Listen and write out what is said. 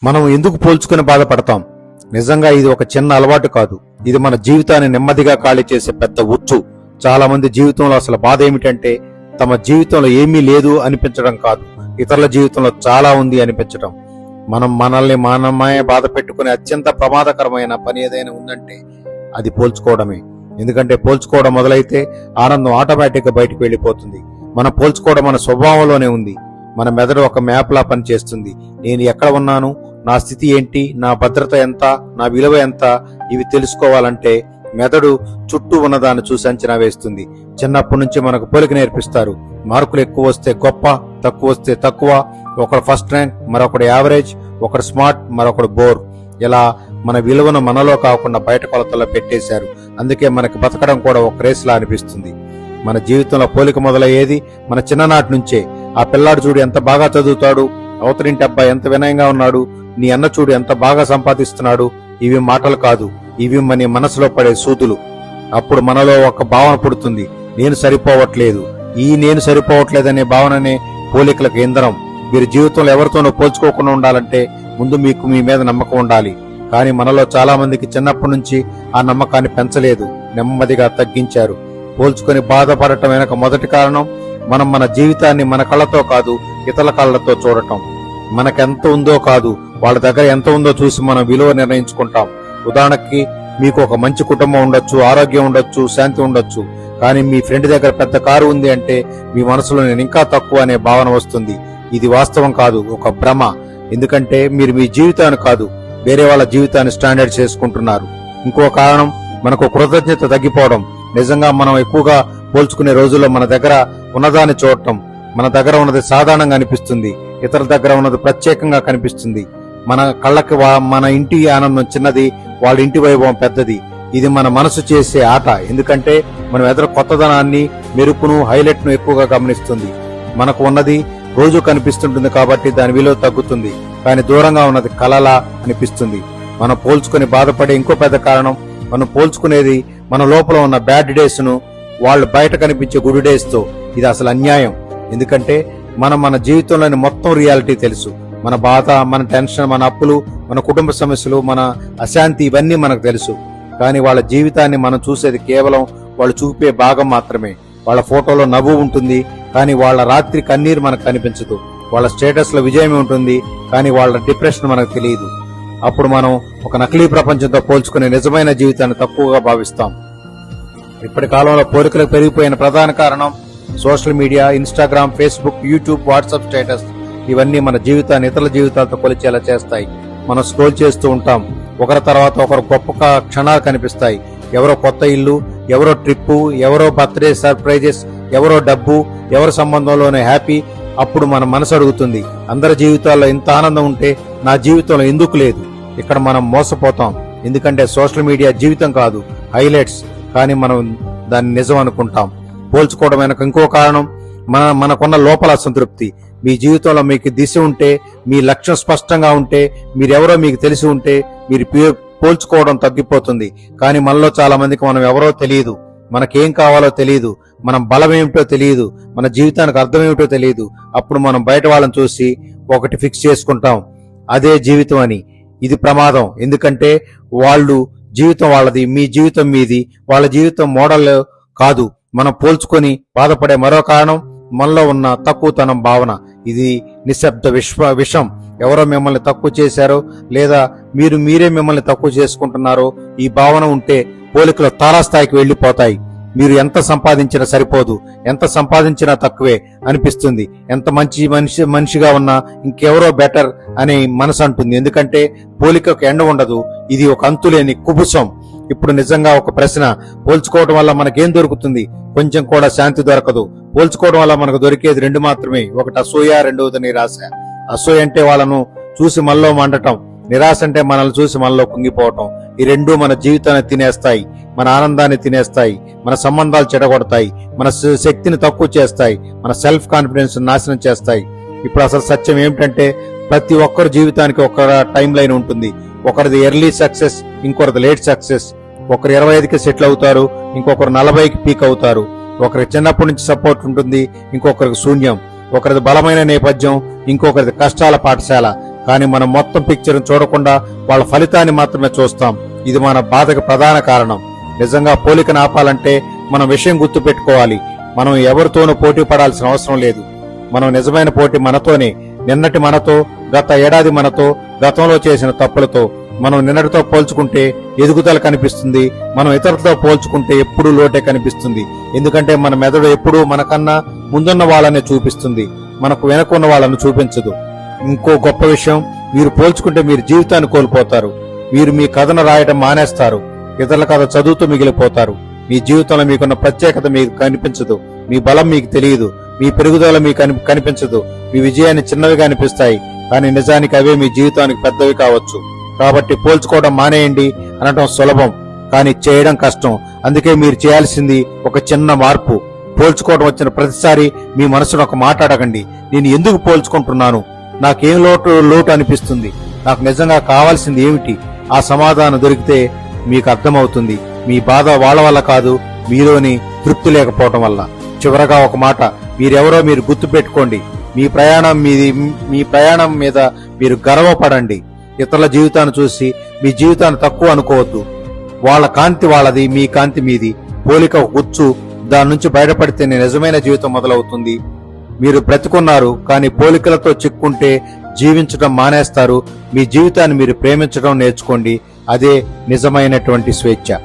మనం ఎందుకు పోల్చుకుని బాధపడతాం? నిజంగా ఇది ఒక చిన్న అలవాటు కాదు, ఇది మన జీవితాన్ని నెమ్మదిగా ఖాళీ చేసే పెద్ద ఉచ్చు. చాలా మంది జీవితంలో అసలు బాధ ఏమిటంటే తమ జీవితంలో ఏమీ లేదు అనిపించడం కాదు, ఇతరుల జీవితంలో చాలా ఉంది అనిపించడం. మనం మనమే బాధ పెట్టుకునే అత్యంత ప్రమాదకరమైన పని ఏదైనా ఉందంటే అది పోల్చుకోవడమే. ఎందుకంటే పోల్చుకోవడం మొదలైతే ఆనందం ఆటోమేటిక్ గా బయటకు వెళ్ళిపోతుంది. మనం పోల్చుకోవడం మన స్వభావంలోనే ఉంది. మన మెదడు ఒక మ్యాప్ లా పనిచేస్తుంది. నేను ఎక్కడ ఉన్నాను, నా స్థితి ఏంటి, నా భద్రత ఎంత, నా విలువ ఎంత, ఇవి తెలుసుకోవాలంటే మెదడు చుట్టూ ఉన్నదాన్ని చూసి అంచనా వేస్తుంది. చిన్నప్పటి నుంచి మనకు పోలిక నేర్పిస్తారు. మార్కులు ఎక్కువ వస్తే గొప్ప, తక్కువ వస్తే తక్కువ, ఒకడు ఫస్ట్ ర్యాంక్, మరొకడు యావరేజ్, ఒకడు స్మార్ట్, మరొకడు బోర్. ఇలా మన విలువను మనలో కాకుండా బయట కొలతల్లో పెట్టేశారు. అందుకే మనకి బతకడం కూడా ఒక రేసులా అనిపిస్తుంది. మన జీవితంలో పోలిక మొదలయ్యేది మన చిన్ననాటి నుంచే. ఆ పిల్లాడు చూడు ఎంత బాగా చదువుతాడు, అవతరింటి అబ్బాయి ఎంత వినయంగా ఉన్నాడు, నీ అన్న చూడు ఎంత బాగా సంపాదిస్తున్నాడు. ఇవి మాటలు కాదు, ఇవి మన మనసులో పడే సూదులు. అప్పుడు మనలో ఒక భావన పుడుతుంది, నేను సరిపోవట్లేదు. ఈ నేను సరిపోవట్లేదనే భావననే పోలికలకు ఇంధనం. మీరు జీవితంలో ఎవరితోనూ పోల్చుకోకుండా ఉండాలంటే ముందు మీకు మీ మీద నమ్మకం ఉండాలి. కానీ మనలో చాలా మందికి చిన్నప్పటి నుంచి ఆ నమ్మకాన్ని పెంచలేదు, నెమ్మదిగా తగ్గించారు. పోల్చుకొని బాధపడటం వెనక మొదటి కారణం మనం మన జీవితాన్ని మన కళ్ళతో కాదు, ఇతరుల కళ్ళతో చూడటం. మనకెంత ఉందో కాదు, వాళ్ళ దగ్గర ఎంత ఉందో చూసి మనం విలువ నిర్ణయించుకుంటాం. ఉదాహరణకి మీకు ఒక మంచి కుటుంబం ఉండొచ్చు, ఆరోగ్యం ఉండొచ్చు, శాంతి ఉండొచ్చు. కానీ మీ ఫ్రెండ్ దగ్గర పెద్ద కారు ఉంది అంటే మీ మనసులో నేను ఇంకా తక్కువ అనే భావన వస్తుంది. ఇది వాస్తవం కాదు, ఒక భ్రమ. ఎందుకంటే మీరు మీ జీవితాన్ని కాదు, వేరే వాళ్ళ జీవితాన్ని స్టాండర్డ్ చేసుకుంటున్నారు. ఇంకో కారణం మనకు కృతజ్ఞత తగ్గిపోవడం. నిజంగా మనం ఎక్కువగా పోల్చుకునే రోజుల్లో మన దగ్గర ఉన్నదాన్ని చూడటం. మన దగ్గర ఉన్నది సాధారణంగా అనిపిస్తుంది, ఇతరుల దగ్గర ఉన్నది ప్రత్యేకంగా కనిపిస్తుంది. మన కళ్ళకి మన ఇంటి ఆనందం చిన్నది, వాళ్ళ ఇంటి వైభవం పెద్దది. ఇది మన మనసు చేసే ఆట. ఎందుకంటే మనం ఎదురు కొత్తదనాన్ని, మెరుపును, హైలైట్ ను ఎక్కువగా గమనిస్తుంది. మనకు ఉన్నది రోజు కనిపిస్తుంటుంది కాబట్టి దాని విలువ తగ్గుతుంది. కానీ దూరంగా ఉన్నది కలలా అనిపిస్తుంది. మనం పోల్చుకుని బాధపడే ఇంకో పెద్ద కారణం, మనం పోల్చుకునేది మన లోపల ఉన్న బ్యాడ్ డేస్ ను వాళ్ళు బయట కనిపించే గుడ్ డేస్ తో. ఇది అసలు అన్యాయం. ఎందుకంటే మన జీవితంలోని మొత్తం రియాలిటీ తెలుసు. మన బాధ, మన టెన్షన్, మన అప్పులు, మన కుటుంబ సమస్యలు, మన అశాంతి, ఇవన్నీ మనకు తెలుసు. కానీ వాళ్ళ జీవితాన్ని మనం చూసేది కేవలం వాళ్ళు చూపే భాగం మాత్రమే. వాళ్ళ ఫోటోలో నవ్వు ఉంటుంది, కానీ వాళ్ళ రాత్రి కన్నీరు మనకు కనిపించదు. వాళ్ళ స్టేటస్ లో విజయమే ఉంటుంది, కానీ వాళ్ళ డిప్రెషన్ మనకు తెలియదు. అప్పుడు మనం ఒక నకిలీ ప్రపంచంతో పోల్చుకునే నిజమైన జీవితాన్ని తక్కువగా భావిస్తాం. ఇప్పటి కాలంలో పోలికలకు పెరిగిపోయిన ప్రధాన కారణం social media, Instagram, Facebook, YouTube, WhatsApp status. ఇవన్నీ మన జీవితాన్ని ఇతరుల జీవితాలతో కొలిచేలా చేస్తాయి. మనం స్క్రోల్ చేస్తూ ఉంటాం, ఒకరి తర్వాత ఒకరు గొప్ప క్షణాలు కనిపిస్తాయి. ఎవరో కొత్త ఇల్లు, ఎవరో ట్రిప్పు, ఎవరో బర్త్డే సర్ప్రైజెస్, ఎవరో డబ్బు, ఎవరి సంబంధంలోనే హ్యాపీ. అప్పుడు మన మనసు అడుగుతుంది, అందరి జీవితాల్లో ఇంత ఆనందం ఉంటే నా జీవితంలో ఎందుకు లేదు? ఇక్కడ మనం మోసపోతాం. ఎందుకంటే సోషల్ మీడియా జీవితం కాదు, హైలైట్స్. కానీ మనం దాన్ని నిజం అనుకుంటాం. పోల్చుకోవడం వెనక ఇంకో కారణం మనకున్న లోపల అసంతృప్తి. మీ జీవితంలో మీకు దిశ ఉంటే, మీ లక్ష్యం స్పష్టంగా ఉంటే, మీరెవరో మీకు తెలిసి ఉంటే మీరు పోల్చుకోవడం తగ్గిపోతుంది. కానీ మనలో చాలా మందికి మనం ఎవరో తెలియదు, మనకేం కావాలో తెలియదు, మనం బలం ఏమిటో తెలియదు, మన జీవితానికి అర్థం ఏమిటో తెలియదు. అప్పుడు మనం బయట వాళ్ళని చూసి ఒకటి ఫిక్స్ చేసుకుంటాం, అదే జీవితం అని. ఇది ప్రమాదం. ఎందుకంటే వాళ్ళు జీవితం వాళ్ళది, మీ జీవితం మీది. వాళ్ళ జీవితం మోడల్ కాదు. మనం పోల్చుకొని బాధపడే మరో కారణం మనలో ఉన్న తక్కువతనం భావన. ఇది నిశ్శబ్ద విషం. ఎవరో మిమ్మల్ని తక్కువ చేశారో, లేదా మీరే మిమ్మల్ని తక్కువ చేసుకుంటున్నారో ఈ భావన ఉంటే పోలికలు తారాస్థాయికి వెళ్లిపోతాయి. మీరు ఎంత సంపాదించినా సరిపోదు, ఎంత సంపాదించినా తక్కువే అనిపిస్తుంది. ఎంత మనిషిగా ఉన్నా ఇంకెవరో బెటర్ అనే మనసు అంటుంది. ఎందుకంటే పోలికకు ఎండ ఉండదు, ఇది ఒక అంతులేని కుబుసం. ఇప్పుడు నిజంగా ఒక ప్రశ్న, పోల్చుకోవడం వల్ల మనకేం దొరుకుతుంది? కొంచెం కూడా శాంతి దొరకదు. పోల్చుకోవడం వల్ల మనకు దొరికేది రెండు మాత్రమే, ఒకటి అసూయ, రెండవది నిరాశ. అసూయ అంటే వాళ్ళను చూసి మనలో మండటం, నిరాశ అంటే మనల్ని చూసి మనలో కుంగిపోవటం. ఈ రెండూ మన జీవితాన్ని తినేస్తాయి, మన ఆనందాన్ని తినేస్తాయి, మన సంబంధాలు చెడగొడతాయి, మన శక్తిని తక్కువ చేస్తాయి, మన సెల్ఫ్ కాన్ఫిడెన్స్ నాశనం చేస్తాయి. ఇప్పుడు అసలు సత్యం ఏమిటంటే ప్రతి ఒక్కరి జీవితానికి ఒక టైం లైన్ ఉంటుంది. ఒకరిది ఎర్లీ సక్సెస్, ఇంకొకరిది లేట్ సక్సెస్. ఒకరు 25కి సెటిల్ అవుతారు, ఇంకొకరు 40కి పీక్ అవుతారు. ఒకరికి చిన్నప్పటి నుంచి సపోర్ట్ ఉంటుంది, ఇంకొకరికి శూన్యం. ఒకరిది బలమైన నేపథ్యం, ఇంకొకరిది కష్టాల పాఠశాల. కానీ మనం మొత్తం పిక్చర్ చూడకుండా వాళ్ళ ఫలితాన్ని మాత్రమే చూస్తాం. ఇది మన బాధకు ప్రధాన కారణం. నిజంగా పోలికను ఆపాలంటే మనం విషయం గుర్తు పెట్టుకోవాలి. మనం ఎవరితోనూ పోటీ పడాల్సిన అవసరం లేదు. మనం నిజమైన పోటీ మనతోనే. నిన్నటి మనతో, గత ఏడాది మనతో, గతంలో చేసిన తప్పులతో. మనం నిన్నటితో పోల్చుకుంటే ఎదుగుదల కనిపిస్తుంది. మనం ఇతరులతో పోల్చుకుంటే ఎప్పుడూ లోటే కనిపిస్తుంది. ఎందుకంటే మన మెదడు ఎప్పుడూ మనకన్నా ముందున్న వాళ్ళనే చూపిస్తుంది, మనకు వెనకున్న వాళ్ళను చూపించదు. ఇంకో గొప్ప విషయం, మీరు పోల్చుకుంటే మీరు జీవితాన్ని కోల్పోతారు. మీరు మీ కథను రాయడం మానేస్తారు. ఇతరుల కథ చదువుతూ మిగిలిపోతారు. మీ జీవితంలో మీకున్న ప్రత్యేకత మీకు కనిపించదు. మీ బలం మీకు తెలియదు. మీ పెరుగుదల మీకు కనిపించదు. మీ విజయాన్ని చిన్నవిగా అనిపిస్తాయి, కానీ నిజానికి అవే మీ జీవితానికి పెద్దవి కావచ్చు. కాబట్టి పోల్చుకోవడం మానేయండి అనడం సులభం, కానీ చేయడం కష్టం. అందుకే మీరు చేయాల్సింది ఒక చిన్న మార్పు. పోల్చుకోవడం వచ్చిన ప్రతిసారి మీ మనసును ఒక మాట అడగండి. నేను ఎందుకు పోల్చుకుంటున్నాను? నాకేం లోటు అనిపిస్తుంది? నాకు నిజంగా కావాల్సింది ఏమిటి? ఆ సమాధానం దొరికితే మీకు అర్థమవుతుంది, మీ బాధ వాళ్ళ వల్ల కాదు, మీలోని తృప్తి లేకపోవటం వల్ల. చివరగా ఒక మాట, మీరెవరో మీరు గుర్తు పెట్టుకోండి. మీ ప్రయాణం మీద మీరు గర్వపడండి. ఇతరుల జీవితాన్ని చూసి మీ జీవితాన్ని తక్కువ అనుకోవద్దు. వాళ్ళ కాంతి వాళ్ళది, మీ కాంతి మీది. పోలిక గుచ్చు, దాని నుంచి బయటపడితేనే నిజమైన జీవితం మొదలవుతుంది. మీరు బ్రతుకున్నారు, కానీ పోలికలతో చిక్కుంటే జీవించడం మానేస్తారు. మీ జీవితాన్ని మీరు ప్రేమించడం నేర్చుకోండి. అదే నిజమైనటువంటి స్వేచ్ఛ.